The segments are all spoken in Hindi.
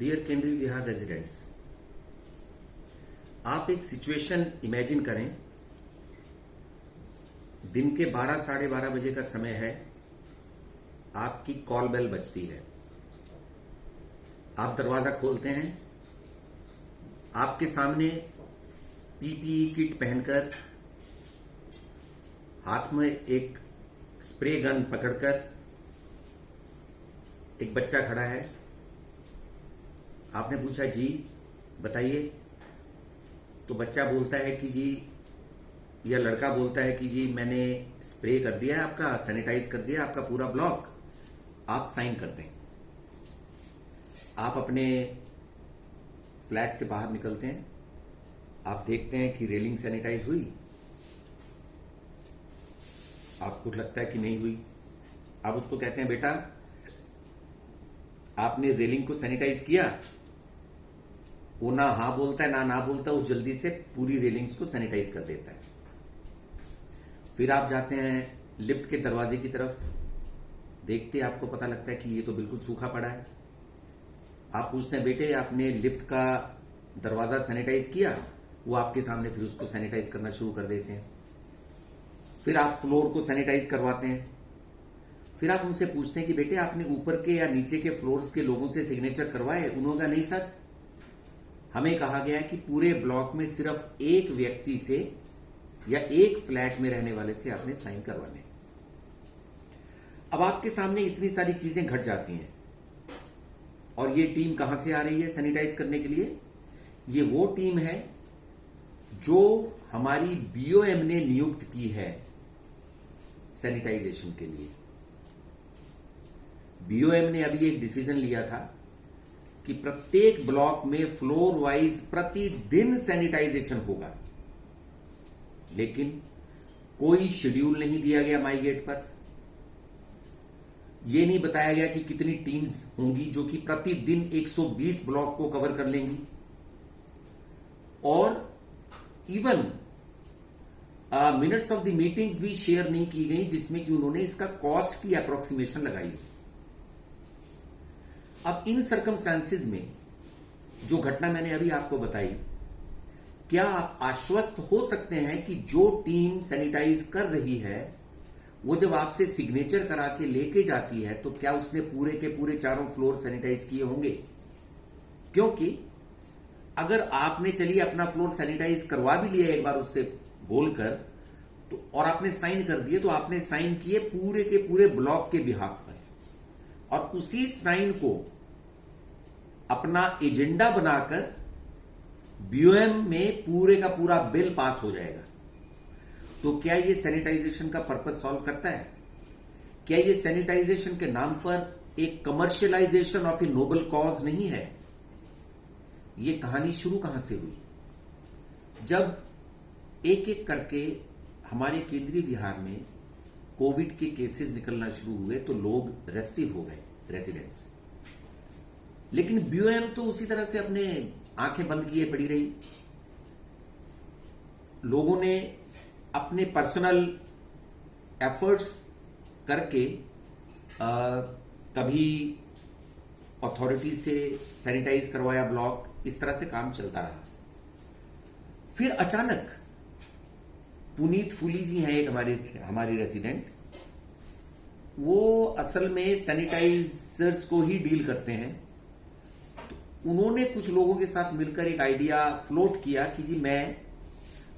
डियर केंद्रीय विहार रेजिडेंट्स, आप एक सिचुएशन इमेजिन करें। दिन के 12 साढ़े 12 बजे का समय है। आपकी कॉल बेल बजती है। आप दरवाजा खोलते हैं। आपके सामने पीपीई किट पहनकर, हाथ में एक स्प्रे गन पकड़कर एक बच्चा खड़ा है। आपने पूछा, जी बताइए। तो बच्चा बोलता है कि जी, या लड़का बोलता है कि जी मैंने स्प्रे कर दिया है, आपका सैनिटाइज कर दिया आपका पूरा ब्लॉक, आप साइन कर दें। आप अपने फ्लैट से बाहर निकलते हैं। आप देखते हैं कि रेलिंग सैनिटाइज हुई। आपको लगता है कि नहीं हुई। आप उसको कहते हैं, बेटा आपने रेलिंग को सैनिटाइज किया? वो ना हाँ बोलता है ना बोलता है। वो जल्दी से पूरी रेलिंग्स को सैनिटाइज कर देता है। फिर आप जाते हैं लिफ्ट के दरवाजे की तरफ। देखते आपको पता लगता है कि ये तो बिल्कुल सूखा पड़ा है। आप पूछते हैं, बेटे आपने लिफ्ट का दरवाजा सैनिटाइज किया? वो आपके सामने फिर उसको सैनिटाइज करना शुरू कर देते हैं। फिर आप फ्लोर को सैनिटाइज करवाते हैं। फिर आप उनसे पूछते हैं कि बेटे आपने ऊपर के या नीचे के फ्लोर्स के लोगों से सिग्नेचर करवाए? उन्होंने कहा, नहीं सर, हमें कहा गया है कि पूरे ब्लॉक में सिर्फ एक व्यक्ति से या एक फ्लैट में रहने वाले से आपने साइन करवाने। अब आपके सामने इतनी सारी चीजें घट जाती हैं। और ये टीम कहां से आ रही है सैनिटाइज करने के लिए? ये वो टीम है जो हमारी बीओएम ने नियुक्त की है सैनिटाइजेशन के लिए। बीओएम ने अभी एक डिसीजन लिया था कि प्रत्येक ब्लॉक में फ्लोर वाइज प्रतिदिन सैनिटाइजेशन होगा, लेकिन कोई शेड्यूल नहीं दिया गया माई गेट पर। यह नहीं बताया गया कि कितनी टीम्स होंगी जो कि प्रतिदिन 120 ब्लॉक को कवर कर लेंगी। और even minutes of the meetings भी शेयर नहीं की गई, जिसमें कि उन्होंने इसका कॉस्ट की अप्रोक्सीमेशन लगाई। अब इन सर्कमस्टांसिस में जो घटना मैंने अभी आपको बताई, क्या आप आश्वस्त हो सकते हैं कि जो टीम सैनिटाइज कर रही है वो जब आपसे सिग्नेचर करा के लेके जाती है तो क्या उसने पूरे के पूरे चारों फ्लोर सैनिटाइज किए होंगे? क्योंकि अगर आपने चलिए अपना फ्लोर सैनिटाइज करवा भी लिया एक बार उससे बोलकर, तो और आपने साइन कर दिए, तो आपने साइन किए पूरे के पूरे ब्लॉक के बिहाफ पर, और उसी साइन को अपना एजेंडा बनाकर बीओएम में पूरे का पूरा बिल पास हो जाएगा। तो क्या ये सैनिटाइजेशन का पर्पस सॉल्व करता है? क्या ये सैनिटाइजेशन के नाम पर एक commercialisation of a noble cause नहीं है? ये कहानी शुरू कहां से हुई? जब एक एक करके हमारे केंद्रीय विहार में कोविड के केसेस निकलना शुरू हुए तो लोग रेस्टिव हो गए, रेजिडेंट्स। लेकिन बीओएम तो उसी तरह से अपने आंखें बंद किए पड़ी रही। लोगों ने अपने पर्सनल एफर्ट्स करके कभी अथॉरिटी से सैनिटाइज करवाया ब्लॉक, इस तरह से काम चलता रहा। फिर अचानक पुनीत फूली जी हैं एक हमारी रेजिडेंट, वो असल में सैनिटाइजर्स को ही डील करते हैं। तो उन्होंने कुछ लोगों के साथ मिलकर एक आइडिया फ्लोट किया कि जी मैं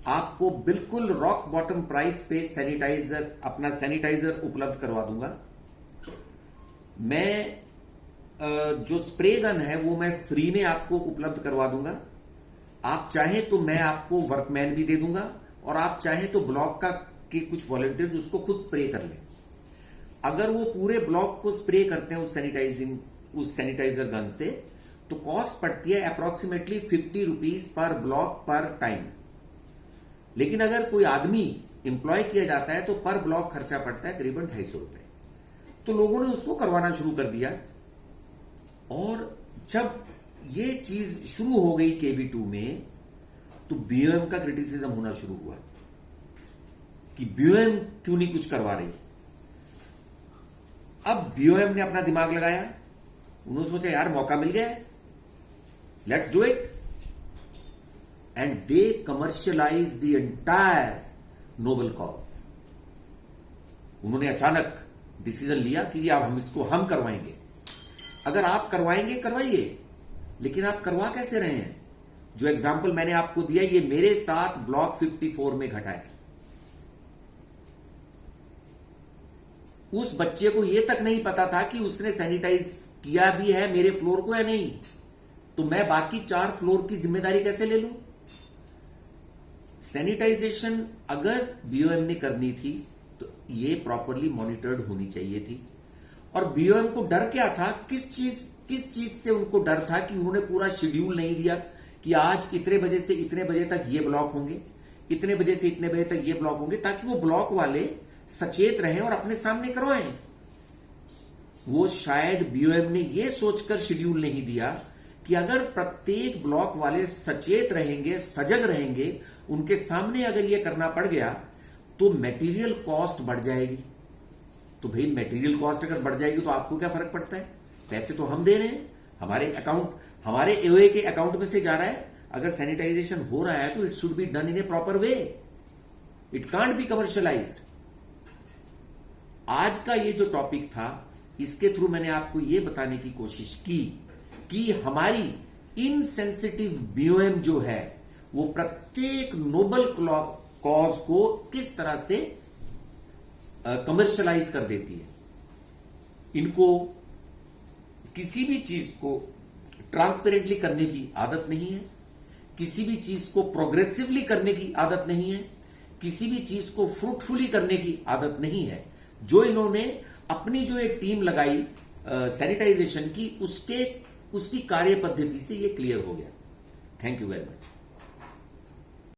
आपको बिल्कुल रॉक बॉटम प्राइस पे अपना सैनिटाइजर उपलब्ध करवा दूंगा। मैं जो स्प्रे गन है वो मैं फ्री में आपको उपलब्ध करवा दूंगा। आप चाहें तो मैं आपको वर्कमैन भी दे दूंगा, और आप चाहें तो ब्लॉक के कुछ वॉलंटियर्स उसको खुद स्प्रे कर लें। अगर वो पूरे ब्लॉक को स्प्रे करते हैं उस सैनिटाइजर गन से, तो कॉस्ट पड़ती है अप्रोक्सीमेटली 50 रुपीज पर ब्लॉक पर टाइम। लेकिन अगर कोई आदमी इंप्लॉय किया जाता है तो पर ब्लॉक खर्चा पड़ता है करीबन 250 रुपए। तो लोगों ने उसको करवाना शुरू कर दिया। और जब ये चीज शुरू हो गई केवी2 में, तो बीओएम का क्रिटिसिज्म होना शुरू हुआ कि बीओएम क्यों नहीं कुछ करवा रही। अब बीओएम ने अपना दिमाग लगाया। उन्होंने सोचा, यार मौका मिल गया है, let's do it. And they commercialise the entire noble cause. उन्होंने अचानक डिसीजन लिया कि अब हम इसको हम करवाएंगे। अगर आप करवाएंगे करवाइए, लेकिन आप करवा कैसे रहे हैं? जो एग्जाम्पल मैंने आपको दिया ये मेरे साथ ब्लॉक 54 में घटा है। उस बच्चे को यह तक नहीं पता था कि उसने सैनिटाइज किया भी है मेरे फ्लोर को या नहीं, तो मैं बाकी 4 फ्लोर की जिम्मेदारी कैसे ले लूं? सैनिटाइजेशन अगर बीओएम ने करनी थी तो ये प्रॉपरली मॉनिटर्ड होनी चाहिए थी। और बीओएम को डर क्या था? किस चीज से उनको डर था कि उन्होंने पूरा शेड्यूल नहीं दिया कि आज इतने बजे से इतने बजे तक ये ब्लॉक होंगे, इतने बजे से इतने बजे तक ये ब्लॉक होंगे, ताकि वो ब्लॉक वाले सचेत रहें और अपने सामने करवाएं। वो शायद बीओएम ने ये सोचकर शेड्यूल नहीं दिया कि अगर प्रत्येक ब्लॉक वाले सचेत रहेंगे, सजग रहेंगे, उनके सामने अगर ये करना पड़ गया तो मटेरियल कॉस्ट बढ़ जाएगी। तो भाई मटेरियल कॉस्ट अगर बढ़ जाएगी तो आपको क्या फर्क पड़ता है? पैसे तो हम दे रहे हैं, हमारे एओए के अकाउंट में से जा रहा है। अगर सैनिटाइजेशन हो रहा है तो it should be done in A proper way, it can't be commercialised. आज का ये जो टॉपिक था, इसके थ्रू मैंने आपको ये बताने की कोशिश की कि हमारी इनसेंसिटिव बीओएम जो है वो प्रत्येक नोबल कॉज को किस तरह से कमर्शियलाइज कर देती है। इनको किसी भी चीज को ट्रांसपेरेंटली करने की आदत नहीं है, किसी भी चीज को प्रोग्रेसिवली करने की आदत नहीं है, किसी भी चीज को फ्रूटफुली करने की आदत नहीं है। जो इन्होंने अपनी जो एक टीम लगाई सैनिटाइजेशन की, उसकी कार्य पद्धति से ये क्लियर हो गया। Thank you very much.